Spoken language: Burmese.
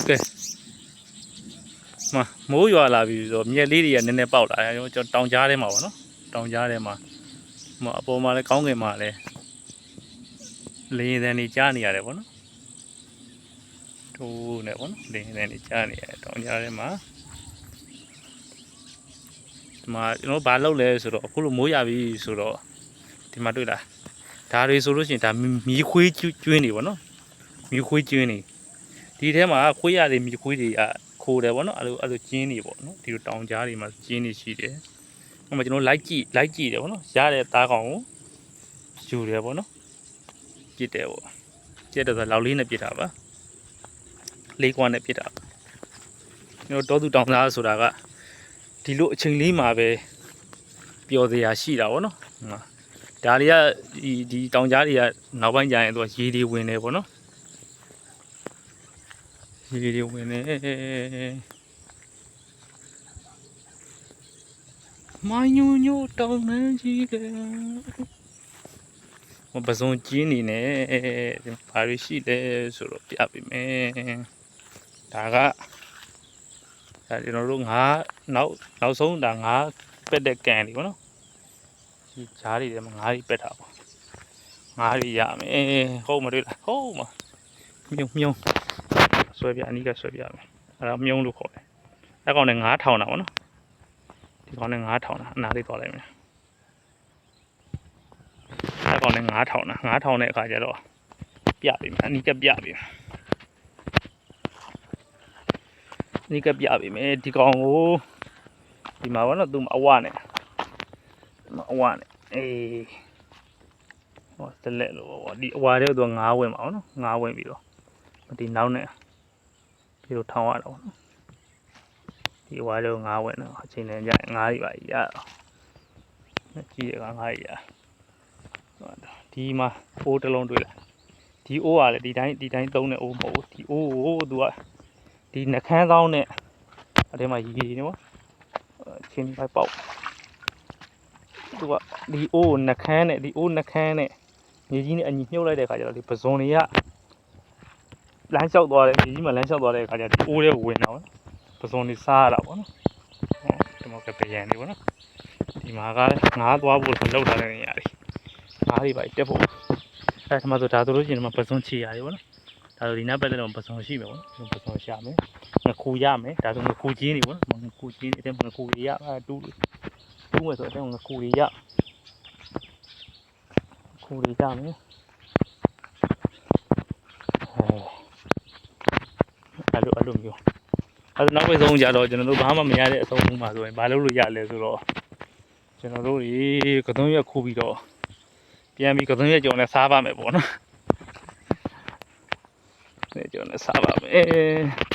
ကဲမိုးရွာလာပြီဆိုတော့မြက်လေးတွေကနည်းနည်းပေါက်လာတယ်ကျွန်တော်တောင်ကြားထဲမှာပေါ့နော်တောင်ကြားထဲမှာအပေါ်မှာလည်းကောင်းကင်မှာလည်းလေရင်တန်းတွေကြားနေရတယ်ပေါ့နော်ထိုးနေပေါ့နော်လေရင်တန်းတွေကြားနေရတယ်တောင်ကြားထဲမှာဒီမှာကျွန်တော်ဘာလုပ်လဲဆိုတော့အခုလိုမိုးရပြီဆိုတော့ဒီမှာတွေ့လားဒါတွေဆိုလို့ရှိရင်ဒါမီးခွေးကျွင်းနေပေါ့နော်မီးခွေးကျွင်းနေဒီထဲမှာခွေးရတယ်မီးခွေးတွေကခိုးတယ်ပေါ့နော်အဲ့လိုကျင်းနေပေါ့နော်ဒီလိုတောင်ကြားတွေမှာကျင်းနေရှိတယ်အဲ့မှာကျွန်တော်လိုက်ကြည့်တယ်ပေါ့နော်ရတဲ့သားကောင်ကိုယူတယ်ပေါ့နော်ပြစ်တယ်ပေါ့ပြစ်တယ်ဆိုလောက်လေးနဲ့ပြစ်တာပါလေးကွာနဲ့ပြစ်တာကျွန်တော်တောသူတောင်သားဆိုတာကဒီလိုအချိန်လေးမှာပဲပျော်စရာရှိတာပေါ့နော်ဒါတွေကဒီတောင်ကြားတွေကနောက်ပိုင်းကျရင်သူကရေတွေဝင်နေပေါ့နော်ရေတွေဝင်နေမိုင်းညိုညိုတောင်နှမ်းကြီးကပစုံကျင်းနေနဲ့ဘာလို့ရှိလဲဆိုတော့ပြပေးမယ်ဒါကကျွန်တော်တို့ငါနောက်ဆုံးဒါငါပက်တဲ့ကန်တွေပေါ့နော်ဒီဂျားတွေထဲမှာငါးတွေပက်တာပေါ့ငါးတွေရမယ်ဟုတ်မတွေ့လားဟုတ်မှာမြုံဆွဲပြအနီးကဆွဲပြမယ်အဲ့ဒါမြုံလို့ခေါ်တယ်အဲ့ကောင်နဲ့ငါးထောင်တာပေါ့နော်ဒီကောင်နဲ့ငါးထောင်တာအနာလေးသွားလိုက်မယ်အဲ့ကောင်နဲ့ငါးထောင်တဲ့အခါကျတော့ပြပြီမယ်အနီးကပြပြီအနီးကပြပြီမယ်ဒီကောင်ကိုဒီမှာပေါ့နော်သူအဝနဲ့အေးဟောတလက်လို့ပေါ့ဒီအဝါတဲ့သူငါးဝင်ပါအောင်နော်ငါးဝင်ပြီးတော့ဒီနောက်နဲ့ဒီလိုထောင်ရတော့နော်ဒီအဝါတဲ့ငါးဝင်တော့အချိန်နဲ့ကြာငါးတွေပါရတော့ကြည့်ရကငါးရဒီမှာအိုးတစ်လုံးတွေ့လားဒီအိုးကလည်းဒီတိုင်းသုံးတဲ့အိုးမဟုတ်ဘူးဒီအိုးကိုသူကဒီနှခမ်းသောင်းနဲ့အဲ့ဒီမှာရေနေပေါ့ချင်းဒီပေါက်သူကဒီအိုးနှခမ်းနဲ့မြေကြီးနဲ့အညီမြုပ်လိုက်တဲ့အခါကျတော့ဒီပဇွန်တွေကလမ်းလျှောက်သွားတယ်မြေကြီးမှာလမ်းလျှောက်သွားတဲ့အခါကျဒီအိုးထဲကိုဝင်တာပေါ့ပဇွန်တွေစားရတာပေါ့နော်ဒီမှာကပယံတွေပေါ့နော်ဒီမှာကလည်းငါးသွားဖို့လှုပ်ထားတဲ့နေရာတွေငါးတွေပါတက်ဖို့အဲ့ဒီမှာဆိုဒါဆိုလို့ရှိရင်ဒီမှာပဇွန်ချီရတယ်ပေါ့နော်ဒါဆိုဒီနောက်ပတ်သက်တော့ပဇွန်ရှိမယ်ပေါ့နော်ပဇွန်ရှာမယ်ငါခူရမယ်ဒါဆိုငါခူချင်းတွေပေါ့နော်ငါခူချင်းအတဲ့ငါခူတွေရတူးမယ်ဆိုတော့ငါခူတွေရခူတွေရမယ်အဲ့လိုမျိုးအဲ့တော့နောက်ပိတ်ဆုံးကြတော့ကျွန်တော်တို့ဘာမှမရတဲ့အဆုံးမှာဆိုရင်ဘာလုပ်လို့ရလဲဆိုတော့ကျွန်တော်တို့ကသွန်းရက်ခူပြီးတော့ပြန်ပြီးကသွန်းရက်ကြော်နဲ့စားပါမယ်ပေါ့နော်ကျွန်တော်နဲ့စားပါမယ်